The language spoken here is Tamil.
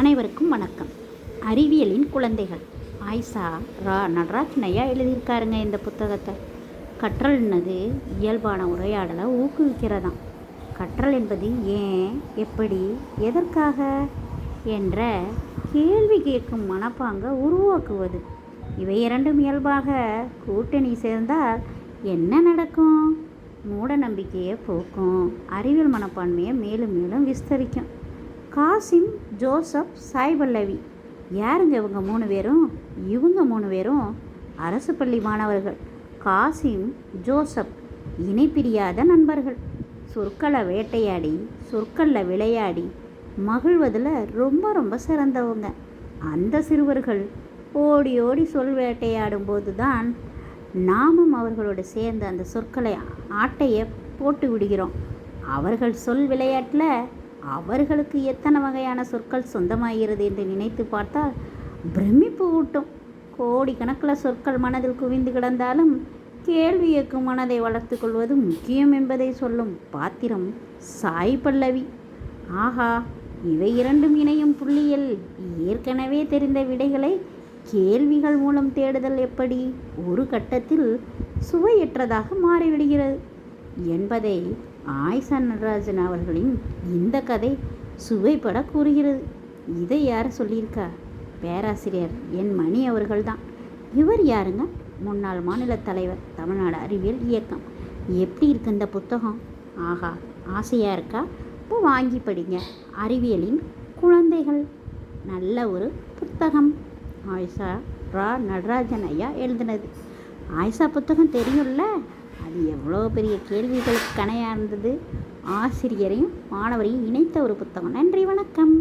அனைவருக்கும் வணக்கம். அறிவியலின் குழந்தைகள் ஆயிஷா ரா நடராஜன் ஐயா எழுதியிருக்காருங்க இந்த புத்தகத்தை. கற்றல்னது இயல்பான உரையாடலை ஊக்குவிக்கிறதாம். கற்றல் என்பது ஏன், எப்படி, எதற்காக என்ற கேள்வி கேட்கும் மனப்பாங்கை உருவாக்குவது. இவை இரண்டும் இயல்பாக கூட்டணி சேர்ந்தால் என்ன நடக்கும்? மூட நம்பிக்கையை போக்கும், அறிவியல் மனப்பான்மையை மேலும் மேலும் விஸ்தரிக்கும். காசிம், ஜோசப், சாய் பல்லவி யாருங்க இவங்க 3 பேரும்? இவங்க 3 பேரும் அரசு பள்ளி மாணவர்கள். காசிம், ஜோசப் இணைப்பிரியாத நண்பர்கள். சொற்களை வேட்டையாடி, சொற்களில் விளையாடி மகிழ்வதில் ரொம்ப ரொம்ப சிறந்தவங்க. அந்த சிறுவர்கள் ஓடி ஓடி சொல் வேட்டையாடும் போது தான் நாமும் அவர்களோடு சேர்ந்து அந்த சொற்களை ஆட்டையை போட்டு விடுகிறோம். அவர்கள் சொல் விளையாட்டில் அவர்களுக்கு எத்தனை வகையான சொற்கள் சொந்தமாகிறது என்று நினைத்து பார்த்தால் பிரமிப்பு ஊட்டும். கோடிக்கணக்கில் சொற்கள் மனதில் குவிந்து கிடந்தாலும் கேள்வி கேட்கும் மனதை வளர்த்து கொள்வது முக்கியம் என்பதை சொல்லும் பாத்திரம் சாய் பல்லவி. ஆஹா, இவை இரண்டும் இணையும் புள்ளியில் ஏற்கனவே தெரிந்த விடைகளை கேள்விகள் மூலம் தேடுதல் எப்படி ஒரு கட்டத்தில் சுவையற்றதாக மாறிவிடுகிறது என்பதை ஆயிஷா நடராஜன் அவர்களின் இந்த கதை சுவைப்பட கூறுகிறது. இதை யார் சொல்லியிருக்கா? பேராசிரியர் என் மணி அவர்கள்தான். இவர் யாருங்க? முன்னாள் மாநில தலைவர், தமிழ்நாடு அறிவியல் இயக்கம். எப்படி இருக்கு இந்த புத்தகம்? ஆஹா, ஆசையாக இருக்கா? இப்போ வாங்கி படிங்க. அறிவியலின் குழந்தைகள் நல்ல ஒரு புத்தகம். ஆயிஷா ரா நடராஜன் ஐயா எழுதினது. ஆயிஷா புத்தகம் தெரியும்ல, அது எவ்வளோ பெரிய கேள்விகளுக்கு கணையாக இருந்தது. ஆசிரியரையும் மாணவரையும் இணைத்த ஒரு புத்தகம். நன்றி, வணக்கம்.